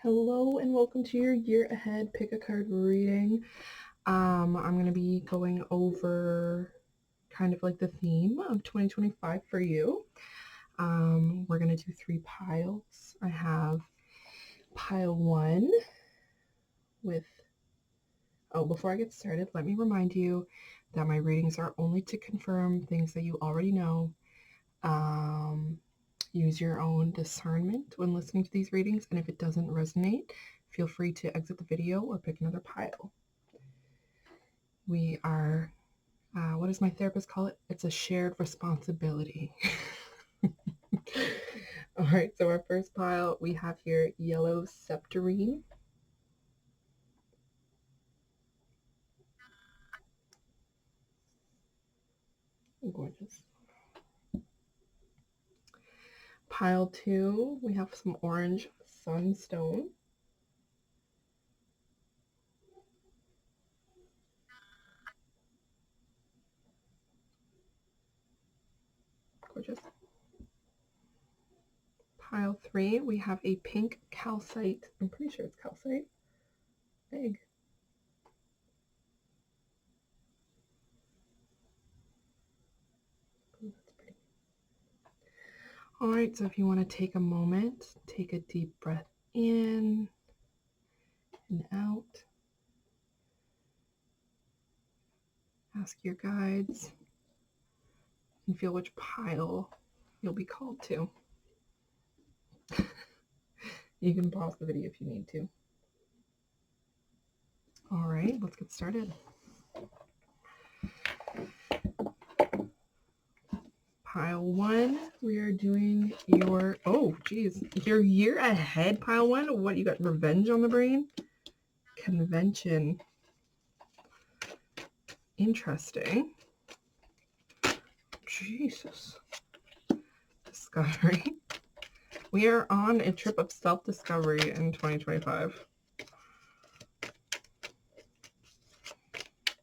Hello and welcome to your year ahead pick a card reading. I'm going to be going over kind of like the theme of 2025 for you. We're going to do 3 piles. I have pile 1 with, before I get started, let me remind you that my readings are only to confirm things that you already know. Use your own discernment when listening to these readings, and if it doesn't resonate, feel free to exit the video or pick another pile. We are, what does my therapist call it? It's a shared responsibility. All right, so our first pile, we have here Yellow Septarine. Gorgeous. Pile 2, we have some Orange Sunstone. Gorgeous. Pile 3, we have a Pink Calcite. I'm pretty sure it's calcite. Egg. Ooh, that's pretty. All right, so if you want to take a moment, take a deep breath in and out. Ask your guides and feel which pile you'll be called to. You can pause the video if you need to. All right, let's get started. Pile 1, we are doing your, your year ahead pile 1. What, you got revenge on the brain? Convention. Interesting. Jesus. Discovery. We are on a trip of self-discovery in 2025.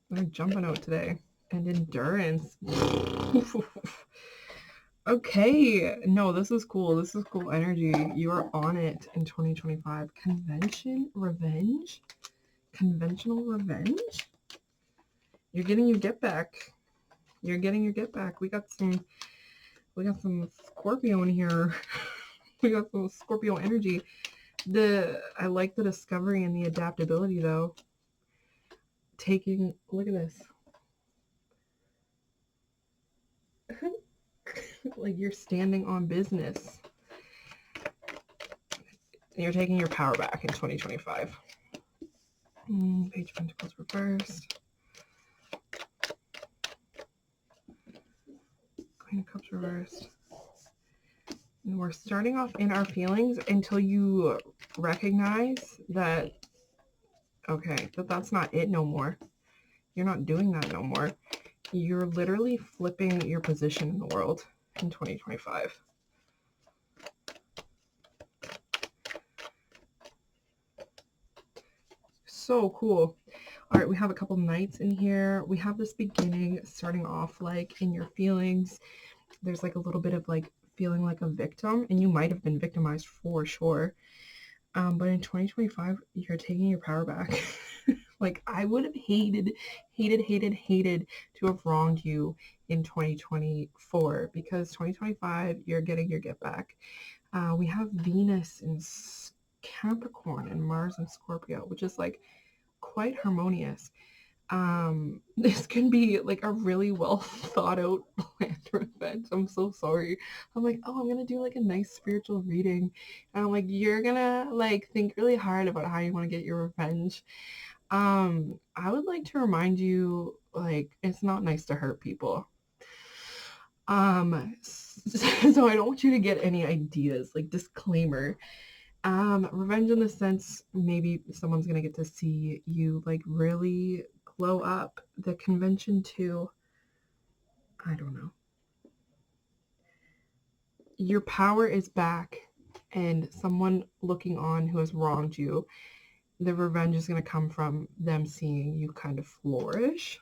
We're jumping out today. And endurance. Okay, no, this is cool. This is cool energy. You are on it in 2025. Convention, revenge, conventional revenge. You're getting your get back. You're getting your get back. We got some Scorpio in here. We got some Scorpio energy. I like the discovery and the adaptability though. Look at this. Like you're standing on business. You're taking your power back in 2025. Page of Pentacles reversed. Queen of Cups reversed. And we're starting off in our feelings until you recognize that, okay, that's not it no more. You're not doing that no more. You're literally flipping your position in the world in 2025. So cool. All right, we have a couple nights in here. We have this beginning starting off like in your feelings. There's like a little bit of like feeling like a victim, and you might have been victimized for sure. But in 2025, you're taking your power back. Like I would have hated to have wronged you in 2024, because 2025, you're getting your get back. We have Venus in Capricorn and Mars in Scorpio, which is like quite harmonious. This can be like a really well thought out planned revenge. I'm so sorry. I'm like, oh, I'm gonna do like a nice spiritual reading, and I'm like, you're gonna like think really hard about how you want to get your revenge. I would like to remind you, like, it's not nice to hurt people. So I don't want you to get any ideas, like disclaimer. Revenge in the sense, maybe someone's gonna get to see you like really glow up. The convention too, I don't know. Your power is back, and someone looking on who has wronged you, the revenge is going to come from them seeing you kind of flourish,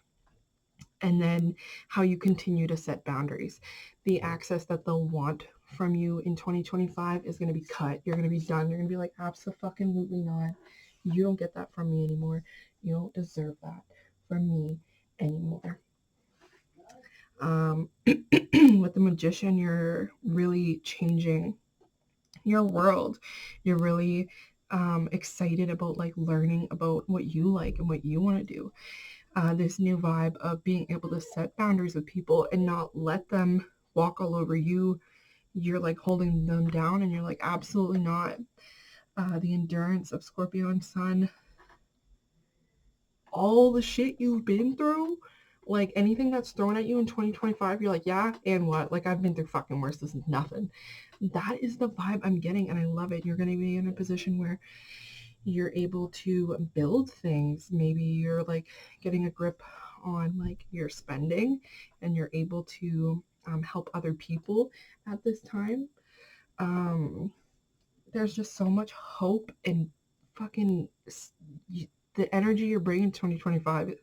and then how you continue to set boundaries, the access that they'll want from you in 2025 is going to be cut. You're going to be done. You're going to be like, absolutely not. You don't get that from me anymore. You don't deserve that from me anymore. With the Magician, you're really changing your world. You're really excited about like learning about what you like and what you want to do. This new vibe of being able to set boundaries with people and not let them walk all over you. You're like holding them down and you're like, absolutely not. The endurance of Scorpio and Sun, all the shit you've been through, like anything that's thrown at you in 2025, you're like, yeah, and what? Like, I've been through fucking worse. This is nothing. That is the vibe I'm getting, and I love it. You're going to be in a position where you're able to build things. Maybe you're like getting a grip on like your spending and you're able to help other people at this time. There's just so much hope and fucking the energy you're bringing 2025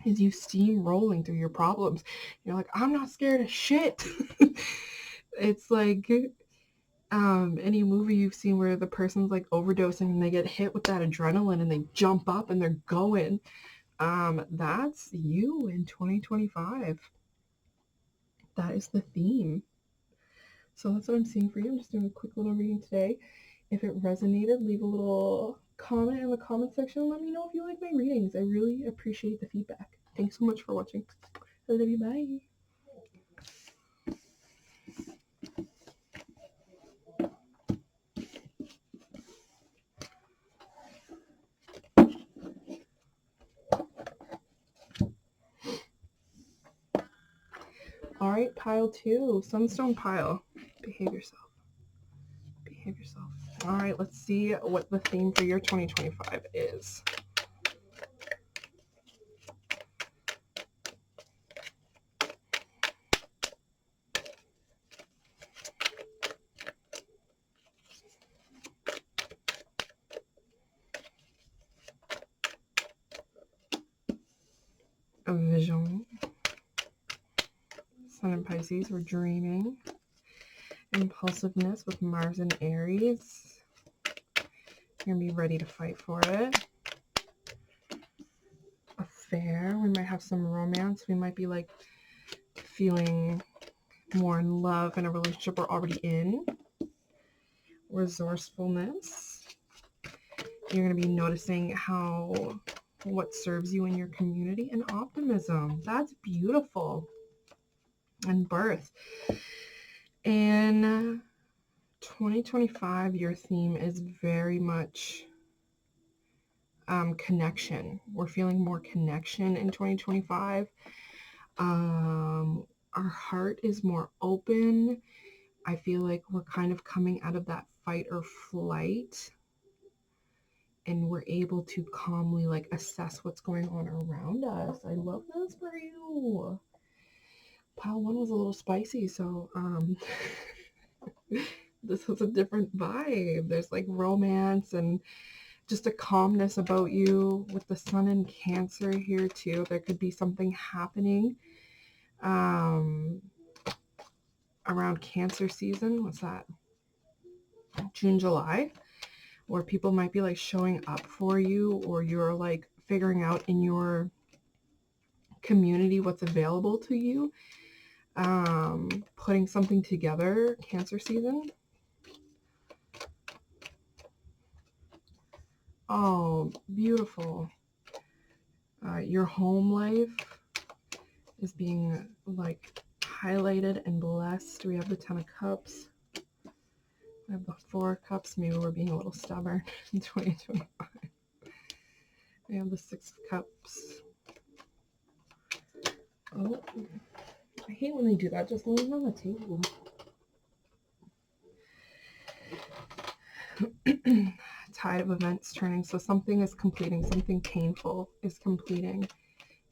is you steamrolling through your problems. You're like, I'm not scared of shit. It's like any movie you've seen where the person's like overdosing and they get hit with that adrenaline and they jump up and they're going. That's you in 2025. That is the theme. So that's what I'm seeing for you. I'm just doing a quick little reading today. If it resonated, leave a little comment in the comment section. Let me know if you like my readings. I really appreciate the feedback. Thanks so much for watching. I love you. Bye. All right, pile 2, Sunstone pile. Behave yourself. Behave yourself. All right, let's see what the theme for your 2025 is. A vision. Sun and Pisces, we're dreaming. Impulsiveness with Mars and Aries. You're going to be ready to fight for it. Affair. We might have some romance. We might be like feeling more in love in a relationship we're already in. Resourcefulness. You're going to be noticing what serves you in your community. And optimism. That's beautiful. And birth. In 2025, your theme is very much connection. We're feeling more connection in 2025. Our heart is more open. I feel like we're kind of coming out of that fight or flight, and we're able to calmly like assess what's going on around us. I love this for you. Pile 1 was a little spicy, so this was a different vibe. There's like romance and just a calmness about you with the Sun in Cancer here too. There could be something happening around Cancer season. What's that? June, July, where people might be like showing up for you, or you're like figuring out in your community what's available to you. Putting something together, Cancer season. Oh, beautiful. Your home life is being like highlighted and blessed. We have the 10 of Cups. We have the 4 of Cups. Maybe we're being a little stubborn in 2025. We have the 6 of Cups. Oh, I hate when they do that. Just laying on the table. Tide of events turning. So something is completing. Something painful is completing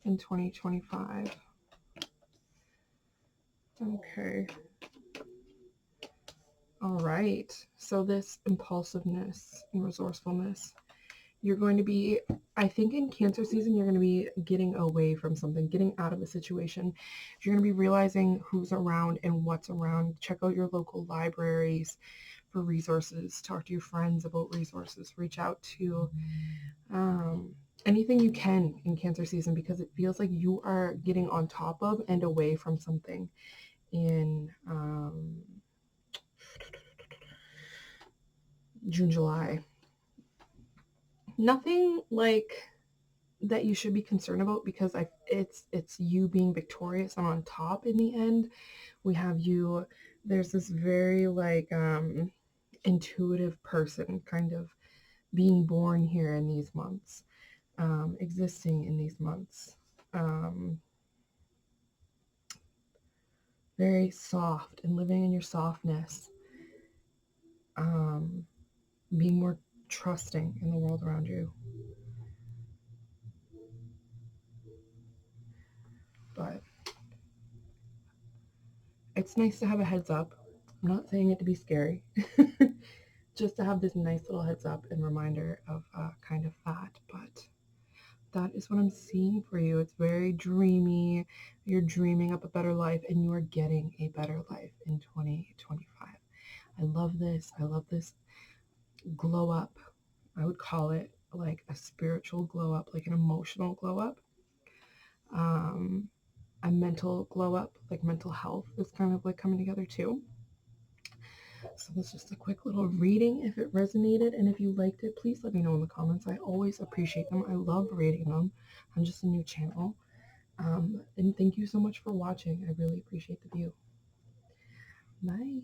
in 2025. Okay. All right. So this impulsiveness and resourcefulness, You're going to be, I think in Cancer season, you're going to be getting away from something, getting out of a situation. You're going to be realizing who's around and what's around. Check out your local libraries for resources. Talk to your friends about resources. Reach out to anything you can in Cancer season, because it feels like you are getting on top of and away from something in June, July. Nothing like that you should be concerned about, because it's you being victorious and on top in the end. We have you, there's this very like intuitive person kind of being born here in these months, existing in these months. Very soft and living in your softness, being more trusting in the world around you. But it's nice to have a heads up. I'm not saying it to be scary, just to have this nice little heads up and reminder of kind of that. But that is what I'm seeing for you. It's very dreamy. You're dreaming up a better life, and you are getting a better life in 2025. I love this. I love this glow up. I would call it like a spiritual glow up, like an emotional glow up, a mental glow up, like mental health is kind of like coming together too. So that's just a quick little reading. If it resonated and if you liked it, please let me know in the comments. I always appreciate them. I love reading them. I'm just a new channel. And thank you so much for watching. I really appreciate the view. Bye.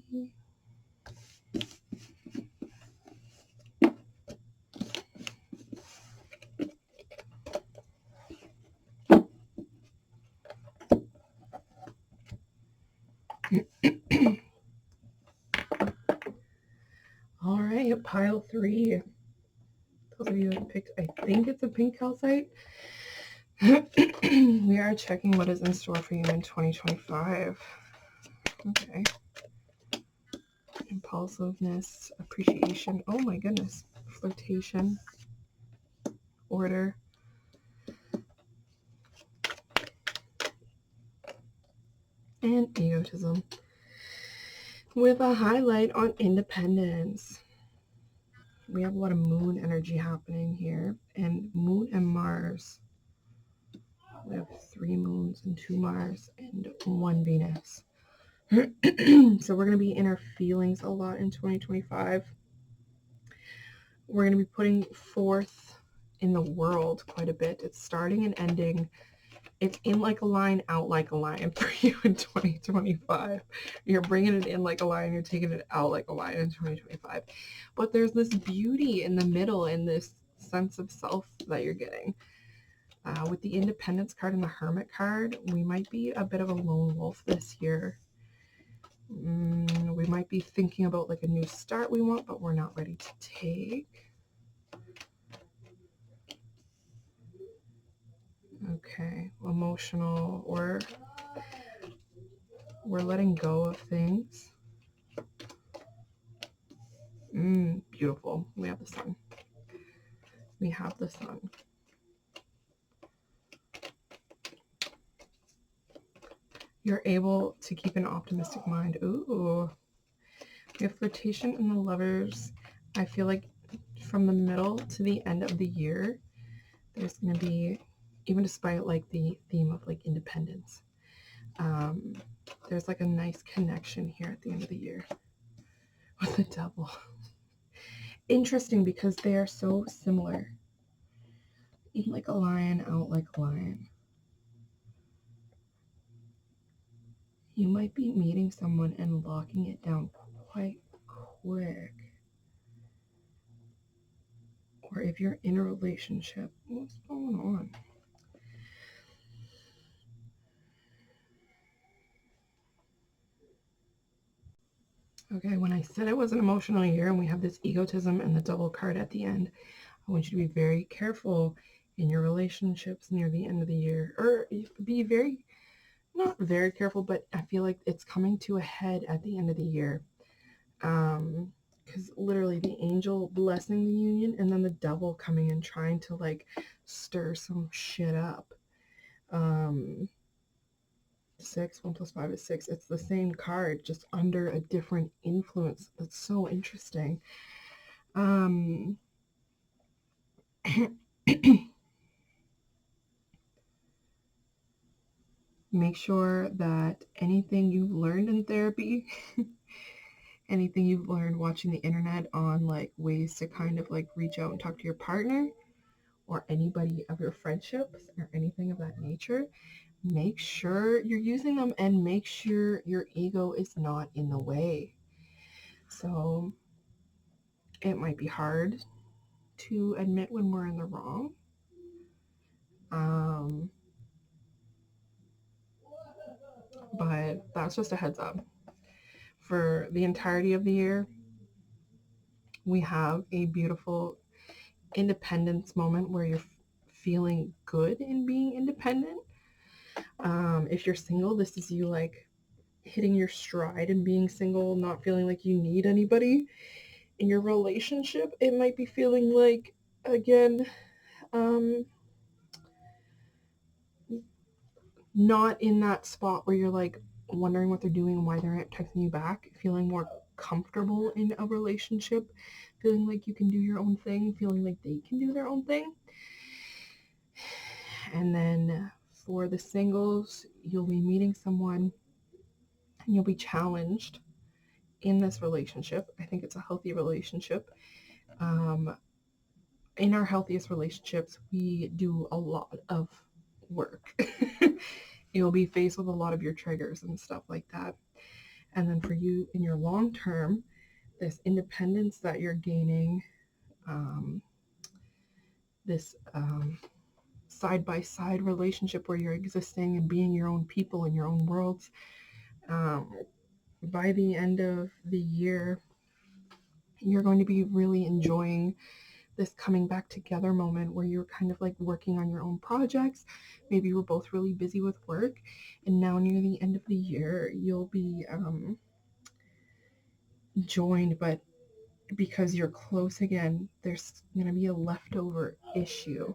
All right, pile 3. Those of you who picked, I think it's a pink calcite. We are checking what is in store for you in 2025. Okay. Impulsiveness, appreciation. Oh my goodness. Flirtation, order. And egotism. With a highlight on independence. We have a lot of moon energy happening here. And moon and Mars. We have 3 moons and 2 Mars and 1 Venus. So we're going to be in our feelings a lot in 2025. We're going to be putting forth in the world quite a bit. It's starting and ending. It's in like a line, out like a line for you in 2025. You're bringing it in like a line, you're taking it out like a line in 2025. But there's this beauty in the middle and this sense of self that you're getting. With the Independence card and the Hermit card, we might be a bit of a lone wolf this year. We might be thinking about like a new start we want, but we're not ready to take. Okay, emotional, or we're letting go of things. Beautiful. We have the sun. We have the sun. You're able to keep an optimistic mind. Ooh. We have flirtation and the Lovers. I feel like from the middle to the end of the year, there's going to be, even despite like the theme of like independence, there's like a nice connection here at the end of the year with the Devil. Interesting, because they are so similar. In like a lion, out like a lion. You might be meeting someone and locking it down quite quick. Or if you're in a relationship, what's going on? Okay, when I said it was an emotional year and we have this egotism and the Devil card at the end, I want you to be very careful in your relationships near the end of the year. Or be very, not very careful, but I feel like it's coming to a head at the end of the year. because literally the angel blessing the union and then the devil coming in trying to like stir some shit up. 6, 1 plus 5 is 6. It's the same card, just under a different influence. That's so interesting. Make sure that anything you've learned in therapy, anything you've learned watching the internet on like ways to kind of like reach out and talk to your partner or anybody of your friendships or anything of that nature, make sure you're using them and make sure your ego is not in the way. So it might be hard to admit when we're in the wrong. But that's just a heads up. For the entirety of the year, we have a beautiful independence moment where you're feeling good in being independent. If you're single, this is you like hitting your stride and being single, not feeling like you need anybody in your relationship. It might be feeling like, again, not in that spot where you're like wondering what they're doing and why they're not texting you back, feeling more comfortable in a relationship, feeling like you can do your own thing, feeling like they can do their own thing. And then for the singles, you'll be meeting someone and you'll be challenged in this relationship. I think it's a healthy relationship. In our healthiest relationships, we do a lot of work. You'll be faced with a lot of your triggers and stuff like that. And then for you in your long term, this independence that you're gaining, this side by side relationship where you're existing and being your own people in your own worlds. By the end of the year, you're going to be really enjoying this coming back together moment where you're kind of like working on your own projects. Maybe you were both really busy with work, and now near the end of the year, you'll be joined, but because you're close again, there's going to be a leftover issue.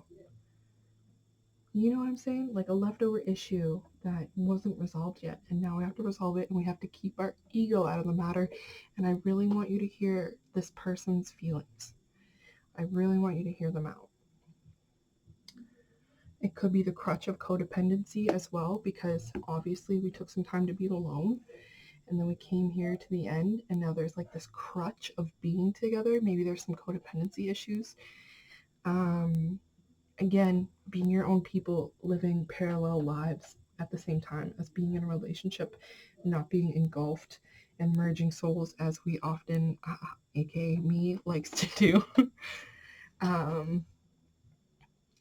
You know what I'm saying? Like a leftover issue that wasn't resolved yet, and now we have to resolve it, and we have to keep our ego out of the matter. And I really want you to hear this person's feelings. I really want you to hear them out. It could be the crutch of codependency as well, because obviously we took some time to be alone, and then we came here to the end, and now there's like this crutch of being together. Maybe there's some codependency issues. Again, being your own people, living parallel lives at the same time as being in a relationship, not being engulfed and merging souls as we often, aka me, likes to do.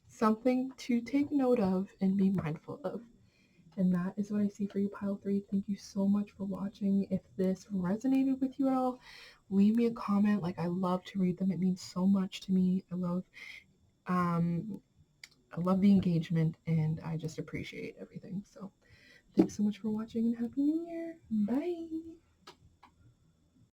Something to take note of and be mindful of. And that is what I see for you, Pile 3. Thank you so much for watching. If this resonated with you at all, leave me a comment. Like, I love to read them. It means so much to me. I love the engagement, and I just appreciate everything. So thanks so much for watching, and Happy New Year. Bye.